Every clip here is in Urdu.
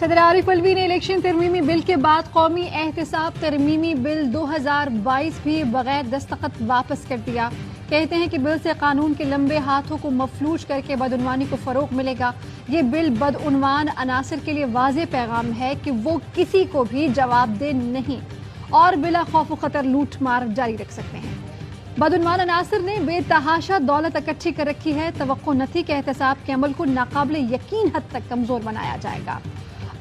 صدر عارف الوی نے الیکشن ترمیمی بل کے بعد قومی احتساب ترمیمی بل 2022 بھی بغیر دستخط واپس کر دیا. کہتے ہیں کہ بل سے قانون کے لمبے ہاتھوں کو مفلوج کر کے بدعنوانی کو فروغ ملے گا. یہ بل بدعنوان عناصر کے لیے واضح پیغام ہے کہ وہ کسی کو بھی جواب دہ نہیں اور بلا خوف و خطر لوٹ مار جاری رکھ سکتے ہیں. بدعنوان عناصر نے بے تحاشا دولت اکٹھی کر رکھی ہے. توقع نہ تھی کہ احتساب کے عمل کو ناقابل یقین حد تک کمزور بنایا جائے گا.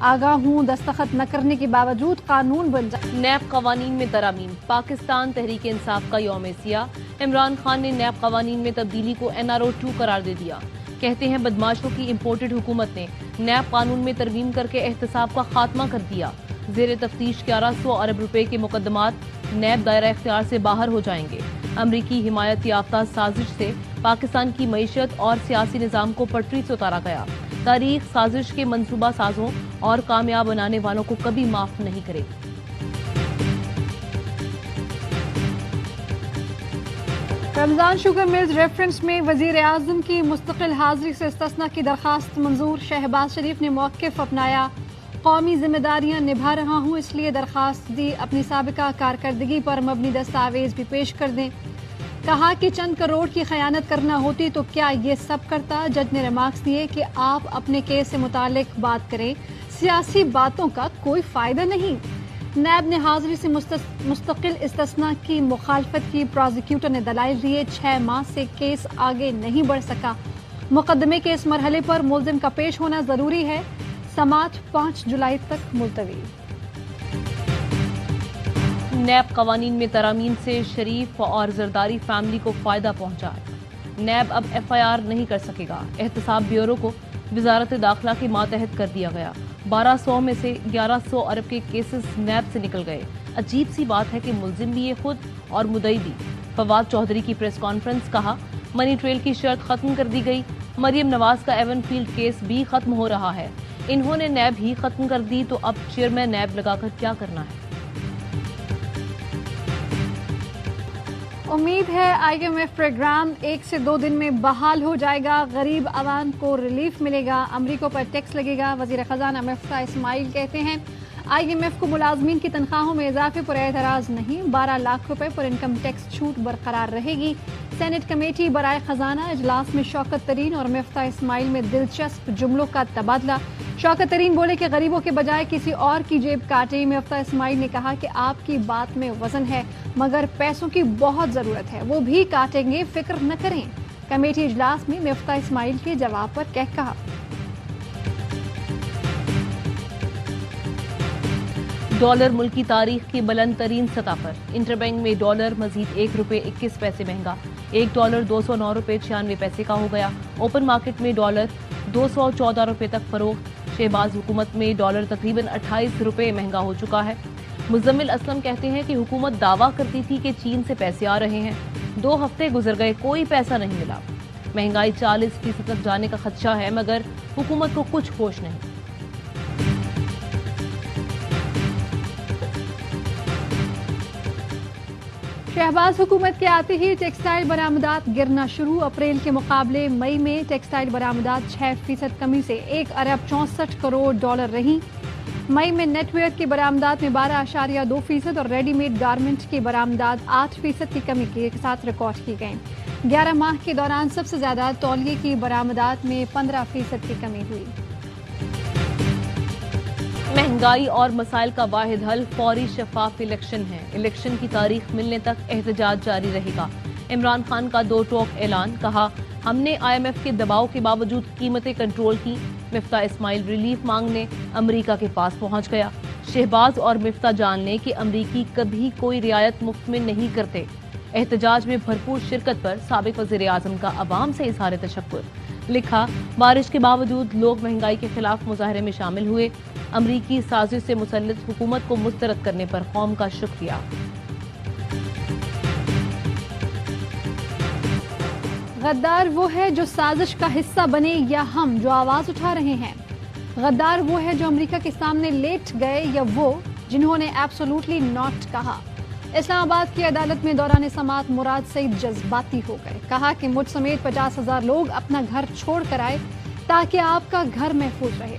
آگاہ ہوں دستخط نہ کرنے کے باوجود قانون بن جائے. نیب قوانین میں ترامیم. پاکستان تحریک انصاف کا یوم سیاہ. عمران خان نے نیب قوانین میں تبدیلی کو NRO 2 قرار دے دیا. کہتے ہیں بدماشوں کی امپورٹڈ حکومت نے نیب قانون میں ترمیم کر کے احتساب کا خاتمہ کر دیا. زیر تفتیش 1100 ارب روپے کے مقدمات نیب دائرہ اختیار سے باہر ہو جائیں گے. امریکی حمایت یافتہ سازش سے پاکستان کی معیشت اور سیاسی نظام کو پٹری سے اتارا گیا. تاریخ سازش کے منصوبہ سازوں اور کامیاب بنانے والوں کو کبھی معاف نہیں کرے گی. رمضان شوگر ملز ریفرنس میں وزیر اعظم کی مستقل حاضری سے استثناء کی درخواست منظور. شہباز شریف نے موقف اپنایا. قومی ذمہ داریاں نبھا رہا ہوں اس لیے درخواست دی. اپنی سابقہ کارکردگی پر مبنی دستاویز بھی پیش کر دیں. کہا کہ چند کروڑ کی خیانت کرنا ہوتی تو کیا یہ سب کرتا. جج نے ریمارکس دیے کہ آپ اپنے کیس سے متعلق بات کریں, سیاسی باتوں کا کوئی فائدہ نہیں. نیب نے حاضری سے مستقل استثناء کی مخالفت کی. پروزیکیوٹر نے دلائل دیے. 6 ماہ سے کیس آگے نہیں بڑھ سکا. مقدمے کے اس مرحلے پر ملزم کا پیش ہونا ضروری ہے. سماعت 5 جولائی تک ملتوی. نیب قوانین میں ترامیم سے شریف اور زرداری فیملی کو فائدہ پہنچا. نیب اب FIR نہیں کر سکے گا. احتساب بیورو کو وزارت داخلہ کے ماتحت کر دیا گیا. 1200 میں سے 1100 ارب کے کیسز نیب سے نکل گئے. عجیب سی بات ہے کہ ملزم بھی یہ خود اور مدعی بھی. فواد چودھری کی پریس کانفرنس. کہا منی ٹریل کی شرط ختم کر دی گئی. مریم نواز کا ایون فیلڈ کیس بھی ختم ہو رہا ہے. انہوں نے نیب ہی ختم کر دی تو اب چیئرمین نیب لگا کر کیا کرنا ہے. امید ہے IMF پروگرام 1 سے 2 دن میں بحال ہو جائے گا. غریب عوام کو ریلیف ملے گا. امریکوں پر ٹیکس لگے گا. وزیر خزانہ مفتاح اسماعیل کہتے ہیں IMF کو ملازمین کی تنخواہوں میں اضافے پر اعتراض نہیں. 12 لاکھ روپے پر انکم ٹیکس چھوٹ برقرار رہے گی. سینٹ کمیٹی برائے خزانہ اجلاس میں شوکت ترین اور مفتاح اسماعیل میں دلچسپ جملوں کا تبادلہ. شوکت ترین بولے کہ غریبوں کے بجائے کسی اور کی جیب کاٹے. مفتاح اسماعیل نے کہا کہ آپ کی بات میں وزن ہے مگر پیسوں کی بہت ضرورت ہے, وہ بھی کاٹیں گے, فکر نہ کریں. کمیٹی اجلاس میں مفتاح اسماعیل کے جواب پر کہا ڈالر ملک کی تاریخ کی بلند ترین سطح پر. انٹر بینک میں ڈالر مزید 1 روپے 21 پیسے مہنگا. 1 ڈالر 209 روپے 96 پیسے کا ہو گیا. اوپن مارکیٹ میں ڈالر 214 روپے تک فروخت. شہباز حکومت میں ڈالر تقریباً 28 روپے مہنگا ہو چکا ہے. مزمل اسلم کہتے ہیں کہ حکومت دعویٰ کرتی تھی کہ چین سے پیسے آ رہے ہیں. 2 ہفتے گزر گئے, کوئی پیسہ نہیں ملا. مہنگائی 40% تک جانے کا خدشہ ہے مگر حکومت کو کچھ ہوش نہیں. شہباز حکومت کے آتے ہی ٹیکسٹائل برآمدات گرنا شروع. اپریل کے مقابلے مئی میں ٹیکسٹائل برآمدات 6% کمی سے 1 ارب 64 کروڑ ڈالر رہیں. مئی میں نیٹ ویئر کی برآمدات میں 12.2% اور ریڈی میڈ گارمنٹ کی برآمدات 8% کی کمی کے ساتھ ریکارڈ کی گئیں. 11 ماہ کے دوران سب سے زیادہ تولیے کی برآمدات میں 15% کی کمی ہوئی. مہنگائی اور مسائل کا واحد حل فوری شفاف الیکشن ہے. الیکشن کی تاریخ ملنے تک احتجاج جاری رہے گا. عمران خان کا 2 ٹوک اعلان. کہا ہم نے IMF کے دباؤ کے باوجود قیمتیں کنٹرول کی. مفتاح اسماعیل ریلیف مانگنے امریکہ کے پاس پہنچ گیا. شہباز اور مفتاح جان لیں کہ امریکی کبھی کوئی رعایت مفت میں نہیں کرتے. احتجاج میں بھرپور شرکت پر سابق وزیر اعظم کا عوام سے اظہار تشکر. لکھا بارش کے باوجود لوگ مہنگائی کے خلاف مظاہرے میں شامل ہوئے. امریکی سازش سے مسلط حکومت کو مسترد کرنے پر قوم کا شکریہ. غدار وہ ہے جو سازش کا حصہ بنے یا ہم جو آواز اٹھا رہے ہیں. غدار وہ ہے جو امریکہ کے سامنے لیٹ گئے یا وہ جنہوں نے ایبسولوٹلی ناٹ کہا. اسلام آباد کی عدالت میں دوران سماعت مراد سعید جذباتی ہو گئے. کہا کہ مجھ سمیت 50,000 لوگ اپنا گھر چھوڑ کر آئے تاکہ آپ کا گھر محفوظ رہے.